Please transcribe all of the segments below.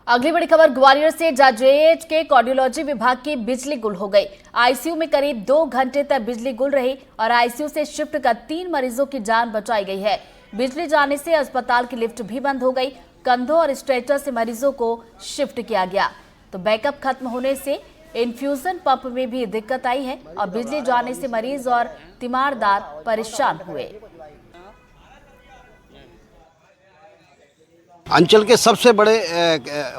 अगली बड़ी खबर ग्वालियर से, जहां जेएच के कार्डियोलॉजी विभाग की बिजली गुल हो गई। आईसीयू में करीब 2 घंटे तक बिजली गुल रही और आईसीयू से शिफ्ट कर 3 मरीजों की जान बचाई गई है। बिजली जाने से अस्पताल की लिफ्ट भी बंद हो गई। कंधों और स्ट्रेचर से मरीजों को शिफ्ट किया गया। तो बैकअप खत्म होने से इन्फ्यूजन पंप में भी दिक्कत आई है और बिजली जाने से मरीज और तीमारदार परेशान हुए। अंचल के सबसे बड़े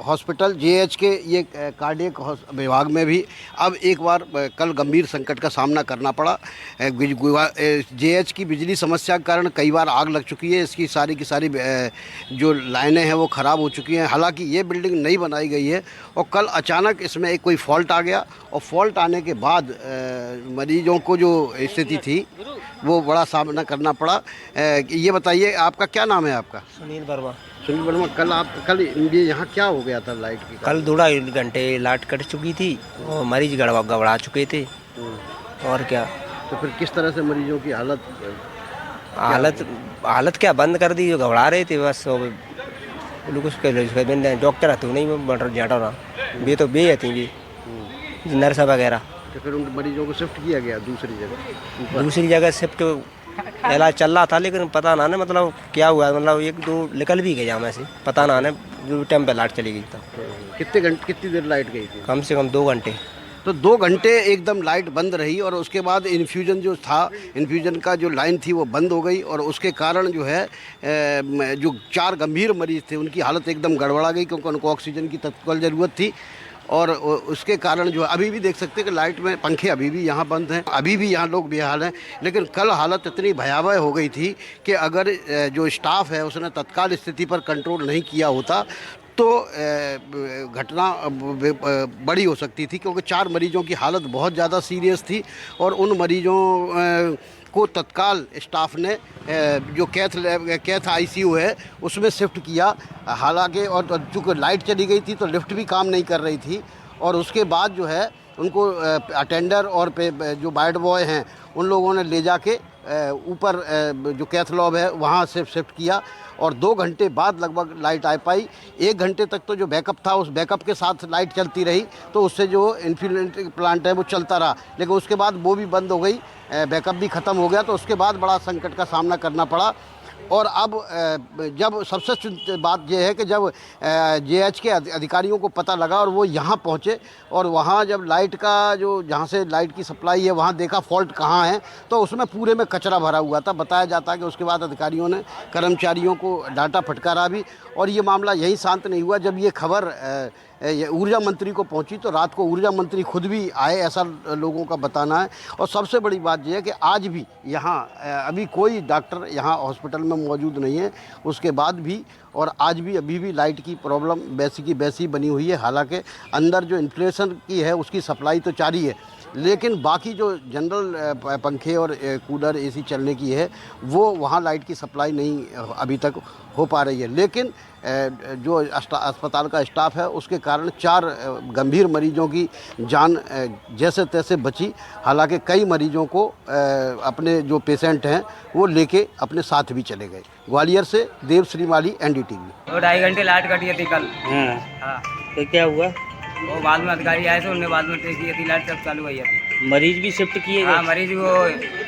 हॉस्पिटल जेएच के ये कार्डियक विभाग में भी अब एक बार कल गंभीर संकट का सामना करना पड़ा। जेएच की बिजली समस्या के कारण कई बार आग लग चुकी है। इसकी सारी की सारी जो लाइनें हैं वो ख़राब हो चुकी हैं। हालांकि ये बिल्डिंग नई बनाई गई है और कल अचानक इसमें एक कोई फॉल्ट आ गया और फॉल्ट आने के बाद मरीजों को जो स्थिति थी वो बड़ा सामना करना पड़ा। ये बताइए, आपका क्या नाम है? आपका? सुनील वर्मा। सुनील वर्मा, कल ये यहाँ क्या हो गया था लाइट की? कल 2.5 घंटे लाइट कट चुकी थी और मरीज गड़बड़ा चुके थे। और क्या, तो फिर किस तरह से मरीजों की हालत क्या बंद कर दी, जो घबरा रहे थे बस। डॉक्टर तो नहीं बन जाटा ना, ये तो बे थी भी नर्सा वगैरह। तो फिर उन मरीजों को शिफ्ट किया गया दूसरी जगह शिफ्ट इलाज चल रहा था, लेकिन पता ना मतलब क्या हुआ। मतलब 1-2 निकल भी गए यहाँ में से, पता ना जो टाइम पे लाइट चली गई था। कितनी देर लाइट गई थी? कम से कम 2 घंटे। तो 2 घंटे एकदम लाइट बंद रही और उसके बाद इन्फ्यूजन जो था, इन्फ्यूजन का जो लाइन थी वो बंद हो गई और उसके कारण जो है जो 4 गंभीर मरीज थे उनकी हालत एकदम गड़बड़ा गई, क्योंकि उनको ऑक्सीजन की तत्काल ज़रूरत थी। और उसके कारण जो अभी भी देख सकते हैं कि लाइट में पंखे अभी भी यहाँ बंद हैं, अभी भी यहाँ लोग बेहाल हैं। लेकिन कल हालत इतनी भयावह हो गई थी कि अगर जो स्टाफ है उसने तत्काल स्थिति पर कंट्रोल नहीं किया होता तो घटना बड़ी हो सकती थी, क्योंकि 4 मरीजों की हालत बहुत ज़्यादा सीरियस थी और उन मरीजों को तत्काल स्टाफ ने जो कैथ आईसीयू है उसमें शिफ्ट किया। हालांकि और चूँकि लाइट चली गई थी तो लिफ्ट भी काम नहीं कर रही थी और उसके बाद जो है उनको अटेंडर और जो वार्ड बॉय हैं उन लोगों ने ले जाके ऊपर जो कैथ लैब है वहाँ से शिफ्ट किया और 2 घंटे बाद लगभग लाइट आ पाई। 1 घंटे तक तो जो बैकअप था उस बैकअप के साथ लाइट चलती रही, तो उससे जो इन्फ्यूजन प्लांट है वो चलता रहा, लेकिन उसके बाद वो भी बंद हो गई, बैकअप भी ख़त्म हो गया। तो उसके बाद बड़ा संकट का सामना करना पड़ा। और अब जब सबसे बात यह है कि जब जेएच के अधिकारियों को पता लगा और वो यहाँ पहुँचे और वहाँ जब लाइट का जो जहाँ से लाइट की सप्लाई है वहाँ देखा फॉल्ट कहाँ है, तो उसमें पूरे में कचरा भरा हुआ था। बताया जाता है कि उसके बाद अधिकारियों ने कर्मचारियों को डांटा फटकारा भी और ये मामला यहीं शांत नहीं हुआ। जब ये खबर ऊर्जा मंत्री को पहुंची तो रात को ऊर्जा मंत्री खुद भी आए, ऐसा लोगों का बताना है। और सबसे बड़ी बात यह है कि आज भी यहाँ अभी कोई डॉक्टर यहाँ हॉस्पिटल में मौजूद नहीं है, उसके बाद भी और आज भी अभी भी लाइट की प्रॉब्लम वैसी की वैसी बनी हुई है। हालांकि अंदर जो इन्फ्लेशन की है उसकी सप्लाई तो जारी है, लेकिन बाकी जो जनरल पंखे और कूलर एसी चलने की है वो वहाँ लाइट की सप्लाई नहीं अभी तक हो पा रही है। लेकिन जो अस्पताल का स्टाफ है उसके कारण 4 गंभीर मरीजों की जान जैसे तैसे बची। हालांकि कई मरीजों को अपने जो पेशेंट हैं वो लेके अपने साथ भी चले गए। ग्वालियर से देव श्रीमाली, एनडीटीवी। 2-2.5 घंटे लाइट कटी थी कल। हाँ, तो क्या हुआ? वो बाद में अधिकारी आए थे, उन्होंने बाद में ठीक की थी, लाइट सब चालू हुई थी। मरीज भी शिफ्ट किए गए? हाँ, मरीज वो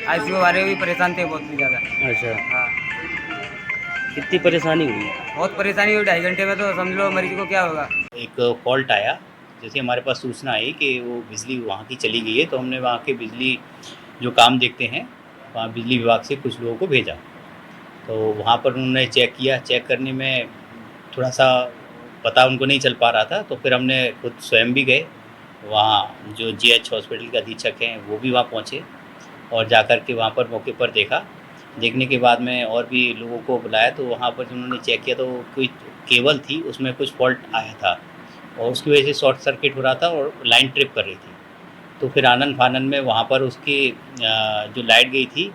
आईसीयू वाले भी परेशान थे बहुत ज़्यादा। अच्छा, हाँ, कितनी परेशानी हुई? बहुत परेशानी हुई। 2.5 घंटे में तो समझ लो मरीज को क्या होगा। एक फॉल्ट आया, जैसे हमारे पास सूचना आई कि वो बिजली वहाँ की चली गई है, तो हमने वहाँ के बिजली जो काम देखते हैं वहाँ बिजली विभाग से कुछ लोगों को भेजा। तो वहाँ पर उन्होंने चेक किया। चेक करने में थोड़ा सा पता उनको नहीं चल पा रहा था, तो फिर हमने खुद स्वयं भी गए वहाँ। जो जेएच हॉस्पिटल के अधीक्षक हैं वो भी वहाँ पहुँचे और जाकर के वहाँ पर मौके पर देखा। देखने के बाद में और भी लोगों को बुलाया, तो वहाँ पर उन्होंने चेक किया तो कोई केबल थी उसमें कुछ फॉल्ट आया था और उसकी वजह से शॉर्ट सर्किट हो रहा था और लाइन ट्रिप कर रही थी। तो फिर आनन फानन में वहाँ पर उसकी जो लाइट गई थी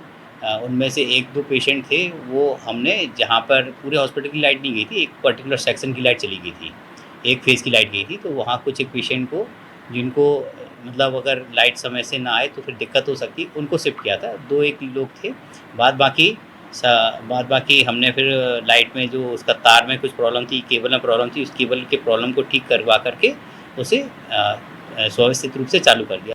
उनमें से 1-2 पेशेंट थे, वो हमने जहाँ पर पूरे हॉस्पिटल की लाइट नहीं गई थी, एक पर्टिकुलर सेक्शन की लाइट चली गई थी, एक फेज़ की लाइट गई थी। तो वहाँ कुछ एक पेशेंट को जिनको मतलब अगर लाइट समय से ना आए तो फिर दिक्कत हो सकती, उनको शिफ्ट किया था। 2-1 लोग थे, बाद बाकी बाद बाकी हमने फिर लाइट में जो उसका तार में कुछ प्रॉब्लम थी, केबल में प्रॉब्लम थी, उस केबल के प्रॉब्लम को ठीक करवा करके उसे सुव्यवस्थित रूप से चालू कर दिया।